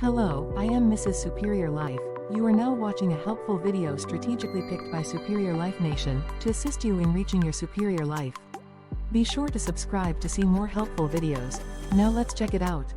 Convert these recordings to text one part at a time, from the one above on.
Hello, I am Mrs. Superior Life. You are now watching a helpful video strategically picked by Superior Life Nation to assist you in reaching your superior life. Be sure to subscribe to see more helpful videos. Now let's check it out.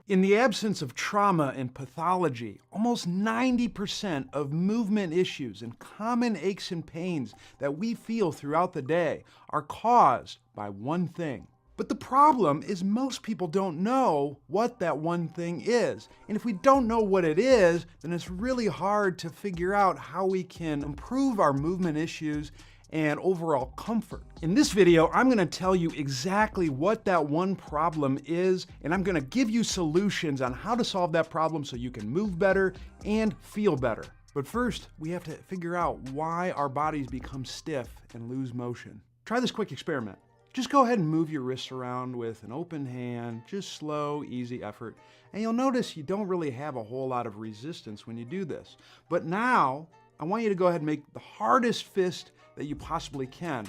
In the absence of trauma and pathology, almost 90% of movement issues and common aches and pains that we feel throughout the day are caused by one thing. But the problem is most people don't know what that one thing is. And if we don't know what it is, then it's really hard to figure out how we can improve our movement issues and overall comfort. In this video, I'm going to tell you exactly what that one problem is, and I'm going to give you solutions on how to solve that problem so you can move better and feel better. But first, we have to figure out why our bodies become stiff and lose motion. Try this quick experiment. Just go ahead and move your wrists around with an open hand, just slow, easy effort. And you'll notice you don't really have a whole lot of resistance when you do this. But now, I want you to go ahead and make the hardest fist that you possibly can.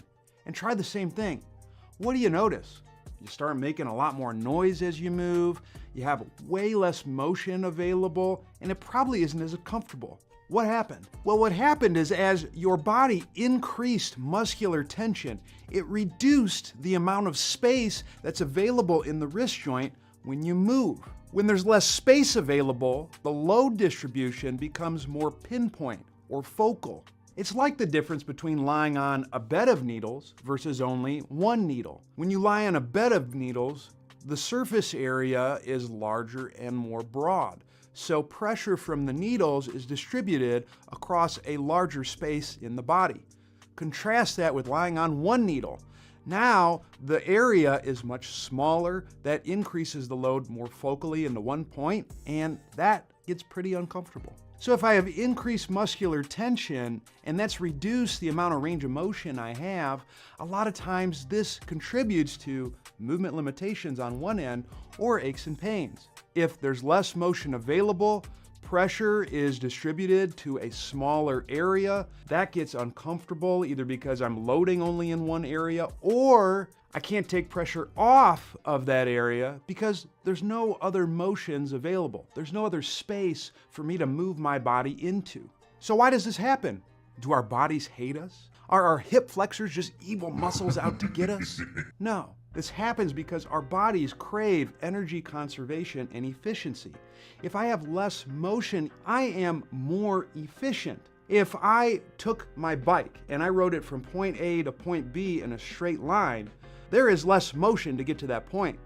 And try the same thing. What do you notice? You start making a lot more noise as you move, you have way less motion available, and it probably isn't as comfortable. What happened? Well, what happened is as your body increased muscular tension, it reduced the amount of space that's available in the wrist joint when you move. When there's less space available, the load distribution becomes more pinpoint or focal. It's like the difference between lying on a bed of needles versus only one needle. When you lie on a bed of needles, the surface area is larger and more broad. So pressure from the needles is distributed across a larger space in the body. Contrast that with lying on one needle. Now the area is much smaller. That increases the load more focally into one point, and that gets pretty uncomfortable. So if I have increased muscular tension and that's reduced the amount of range of motion I have, a lot of times this contributes to movement limitations on one end or aches and pains. If there's less motion available, pressure is distributed to a smaller area. That gets uncomfortable either because I'm loading only in one area or I can't take pressure off of that area because there's no other motions available. There's no other space for me to move my body into. So why does this happen? Do our bodies hate us? Are our hip flexors just evil muscles out to get us? No. This happens because our bodies crave energy conservation and efficiency. If I have less motion, I am more efficient. If I took my bike and I rode it from point A to point B in a straight line, there is less motion to get to that point.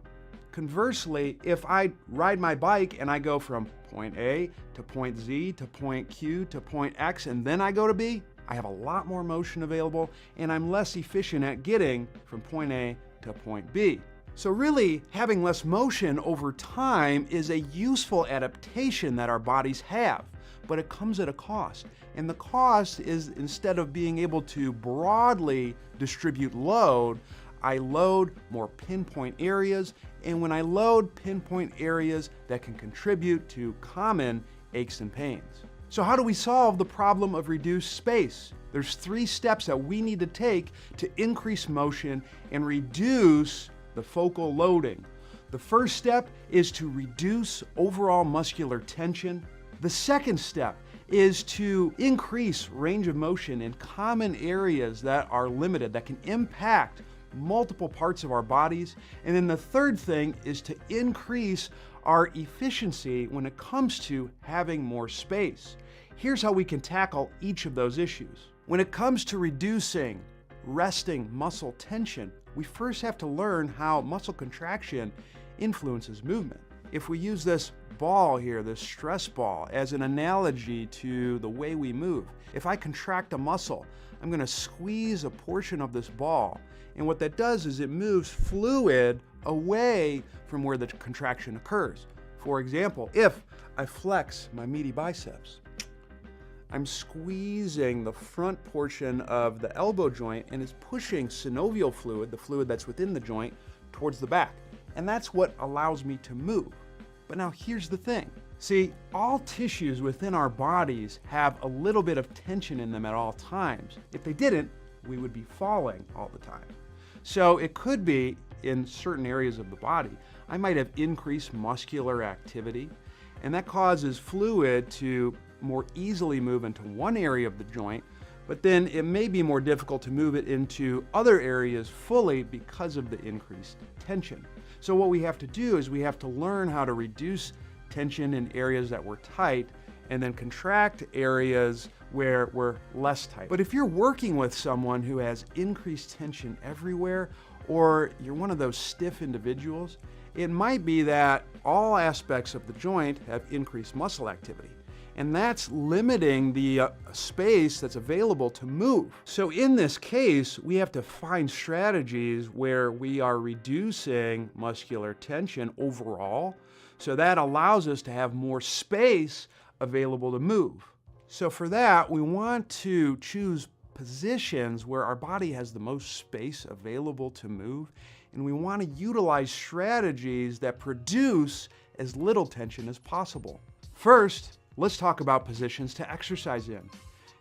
Conversely, if I ride my bike and I go from point A to point Z to point Q to point X and then I go to B, I have a lot more motion available and I'm less efficient at getting from point A to point B. So really, having less motion over time is a useful adaptation that our bodies have, but it comes at a cost. And the cost is instead of being able to broadly distribute load, I load more pinpoint areas, and when I load pinpoint areas that can contribute to common aches and pains. So how do we solve the problem of reduced space? There's 3 steps that we need to take to increase motion and reduce the focal loading. The first step is to reduce overall muscular tension. The second step is to increase range of motion in common areas that are limited, that can impact multiple parts of our bodies. And then the third thing is to increase our efficiency when it comes to having more space. Here's how we can tackle each of those issues. When it comes to reducing resting muscle tension, we first have to learn how muscle contraction influences movement. If we use this ball here, this stress ball, as an analogy to the way we move, if I contract a muscle, I'm going to squeeze a portion of this ball, and what that does is it moves fluid away from where the contraction occurs. For example, if I flex my meaty biceps, I'm squeezing the front portion of the elbow joint and it's pushing synovial fluid, the fluid that's within the joint, towards the back. And that's what allows me to move. But now here's the thing. See, all tissues within our bodies have a little bit of tension in them at all times. If they didn't, we would be falling all the time. So it could be in certain areas of the body, I might have increased muscular activity, and that causes fluid to more easily move into one area of the joint, but then it may be more difficult to move it into other areas fully because of the increased tension. So what we have to do is we have to learn how to reduce tension in areas that were tight and then contract areas where we're less tight. But if you're working with someone who has increased tension everywhere, or you're one of those stiff individuals, it might be that all aspects of the joint have increased muscle activity. And that's limiting the space that's available to move. So in this case, we have to find strategies where we are reducing muscular tension overall, so that allows us to have more space available to move. So for that, we want to choose positions where our body has the most space available to move, and we want to utilize strategies that produce as little tension as possible. First, let's talk about positions to exercise in.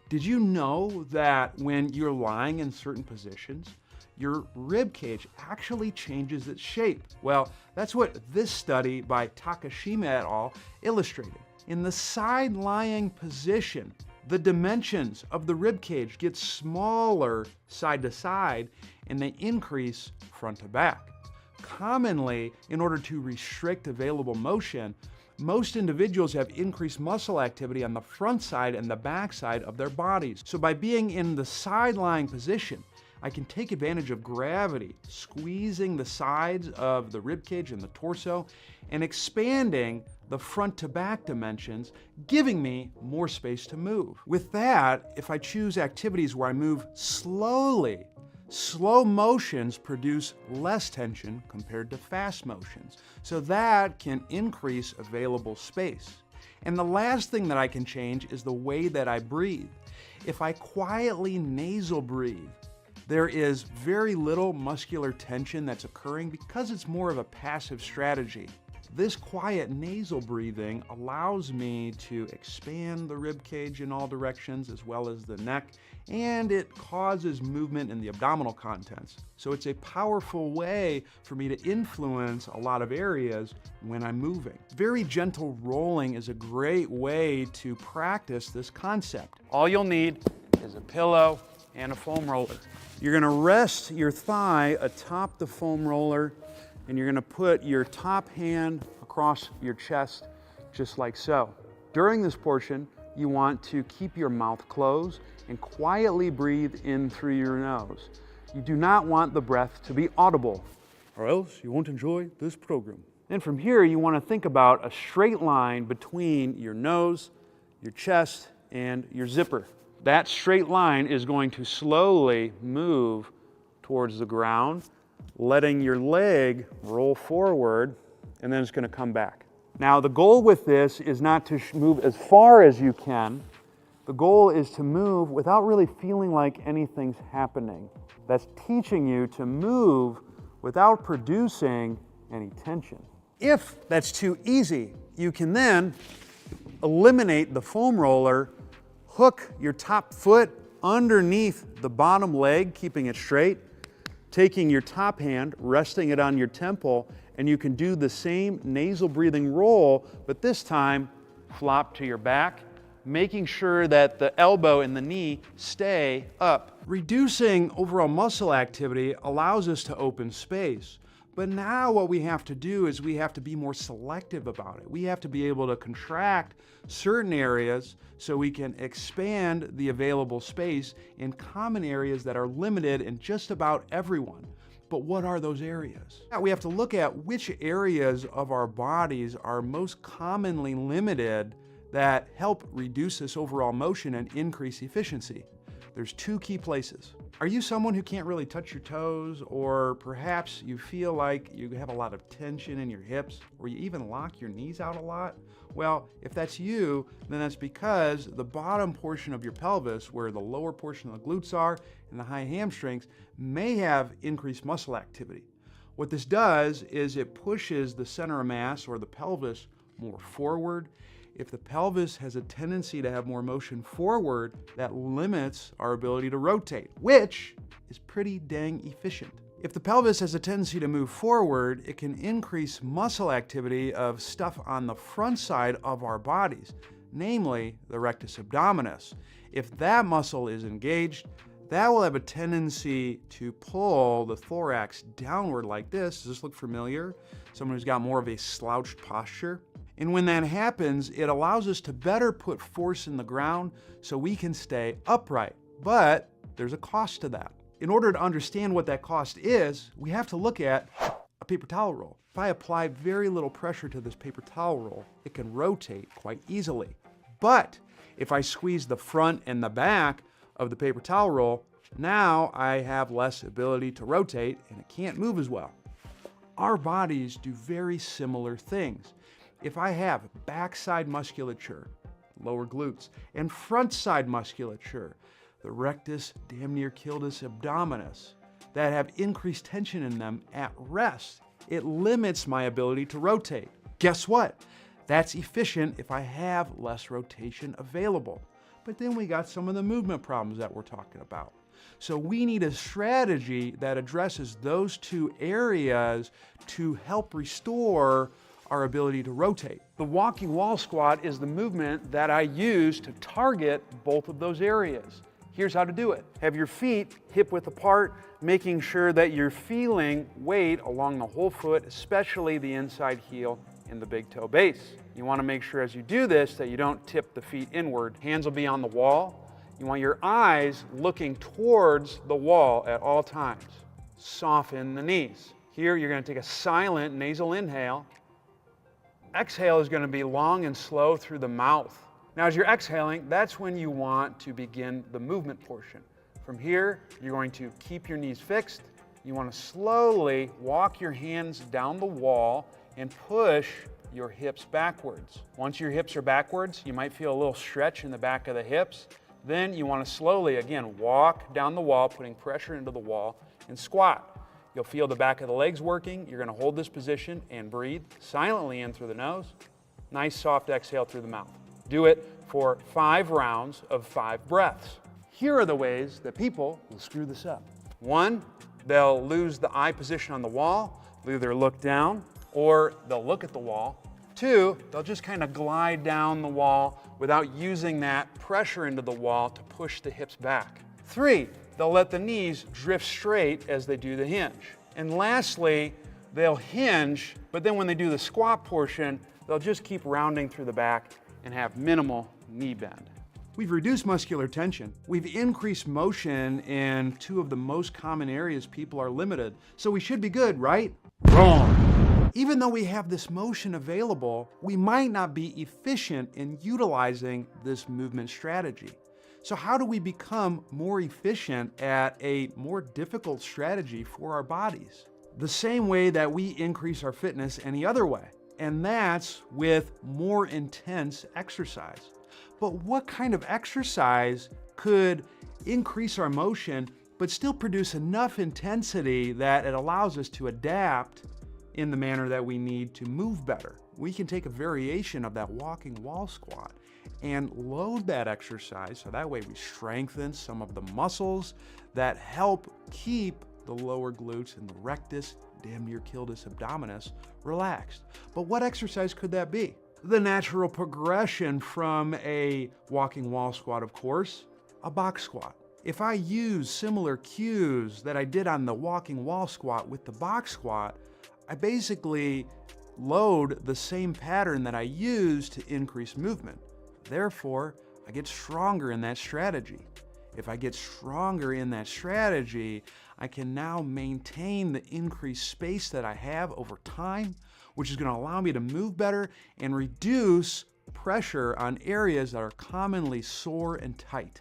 Did you know that when you're lying in certain positions, your rib cage actually changes its shape? Well, that's what this study by Takashima et al. Illustrated. In the side lying position, the dimensions of the rib cage get smaller side to side, and they increase front to back. Commonly, in order to restrict available motion, most individuals have increased muscle activity on the front side and the back side of their bodies. So by being in the side lying position, I can take advantage of gravity, squeezing the sides of the rib cage and the torso, and expanding the front to back dimensions, giving me more space to move. With that, if I choose activities where I move slowly, slow motions produce less tension compared to fast motions. So that can increase available space. And the last thing that I can change is the way that I breathe. If I quietly nasal breathe, there is very little muscular tension that's occurring because it's more of a passive strategy. This quiet nasal breathing allows me to expand the rib cage in all directions as well as the neck, and it causes movement in the abdominal contents. So it's a powerful way for me to influence a lot of areas when I'm moving. Very gentle rolling is a great way to practice this concept. All you'll need is a pillow and a foam roller. You're going to rest your thigh atop the foam roller, and you're going to put your top hand across your chest just like so. During this portion, you want to keep your mouth closed and quietly breathe in through your nose. You do not want the breath to be audible, or else you won't enjoy this program. And from here, you want to think about a straight line between your nose, your chest, and your zipper. That straight line is going to slowly move towards the ground, letting your leg roll forward, and then it's going to come back. Now, the goal with this is not to move as far as you can. The goal is to move without really feeling like anything's happening. That's teaching you to move without producing any tension. If that's too easy, you can then eliminate the foam roller, hook your top foot underneath the bottom leg, keeping it straight, taking your top hand, resting it on your temple, and you can do the same nasal breathing roll, but this time flop to your back, making sure that the elbow and the knee stay up. Reducing overall muscle activity allows us to open space. But now what we have to do is we have to be more selective about it. We have to be able to contract certain areas so we can expand the available space in common areas that are limited in just about everyone. But what are those areas? Now we have to look at which areas of our bodies are most commonly limited that help reduce this overall motion and increase efficiency. There's two key places. Are you someone who can't really touch your toes, or perhaps you feel like you have a lot of tension in your hips, or you even lock your knees out a lot? Well, if that's you, then that's because the bottom portion of your pelvis, where the lower portion of the glutes are and the high hamstrings, may have increased muscle activity. What this does is it pushes the center of mass, or the pelvis, more forward. If the pelvis has a tendency to have more motion forward, that limits our ability to rotate, which is pretty dang efficient. If the pelvis has a tendency to move forward, it can increase muscle activity of stuff on the front side of our bodies, namely the rectus abdominis. If that muscle is engaged, that will have a tendency to pull the thorax downward like this. Does this look familiar? Someone who's got more of a slouched posture. And when that happens, it allows us to better put force in the ground so we can stay upright. But there's a cost to that. In order to understand what that cost is, we have to look at a paper towel roll. If I apply very little pressure to this paper towel roll, it can rotate quite easily. But if I squeeze the front and the back of the paper towel roll, now I have less ability to rotate and it can't move as well. Our bodies do very similar things. If I have backside musculature, lower glutes, and front side musculature, the rectus, damn near gluteus abdominis, that have increased tension in them at rest, it limits my ability to rotate. Guess what? That's efficient if I have less rotation available. But then we got some of the movement problems that we're talking about. So we need a strategy that addresses those two areas to help restore our ability to rotate. The walking wall squat is the movement that I use to target both of those areas. Here's how to do it. Have your feet hip width apart, making sure that you're feeling weight along the whole foot, especially the inside heel and the big toe base. You want to make sure as you do this that you don't tip the feet inward. Hands will be on the wall. You want your eyes looking towards the wall at all times. Soften the knees. Here you're going to take a silent nasal inhale. Exhale is going to be long and slow through the mouth. Now as you're exhaling, that's when you want to begin the movement portion. From here, you're going to keep your knees fixed. You want to slowly walk your hands down the wall and push your hips backwards. Once your hips are backwards, you might feel a little stretch in the back of the hips. Then you want to slowly, again, walk down the wall, putting pressure into the wall, and squat. You'll feel the back of the legs working. You're going to hold this position and breathe silently in through the nose. Nice soft exhale through the mouth. Do it for 5 rounds of 5 breaths. Here are the ways that people will screw this up. 1, they'll lose the eye position on the wall. They'll either look down or they'll look at the wall. 2, they'll just kind of glide down the wall without using that pressure into the wall to push the hips back. 3, they'll let the knees drift straight as they do the hinge. And lastly, they'll hinge, but then when they do the squat portion, they'll just keep rounding through the back and have minimal knee bend. We've reduced muscular tension. We've increased motion in 2 of the most common areas people are limited. So we should be good, right? Wrong. Even though we have this motion available, we might not be efficient in utilizing this movement strategy. So how do we become more efficient at a more difficult strategy for our bodies? The same way that we increase our fitness any other way, and that's with more intense exercise. But what kind of exercise could increase our motion but still produce enough intensity that it allows us to adapt in the manner that we need to move better? We can take a variation of that walking wall squat and load that exercise so that way we strengthen some of the muscles that help keep the lower glutes and the rectus, damn near gluteus abdominis, relaxed. But what exercise could that be? The natural progression from a walking wall squat, of course, a box squat. If I use similar cues that I did on the walking wall squat with the box squat, I basically load the same pattern that I use to increase movement. Therefore, I get stronger in that strategy. If I get stronger in that strategy, I can now maintain the increased space that I have over time, which is going to allow me to move better and reduce pressure on areas that are commonly sore and tight.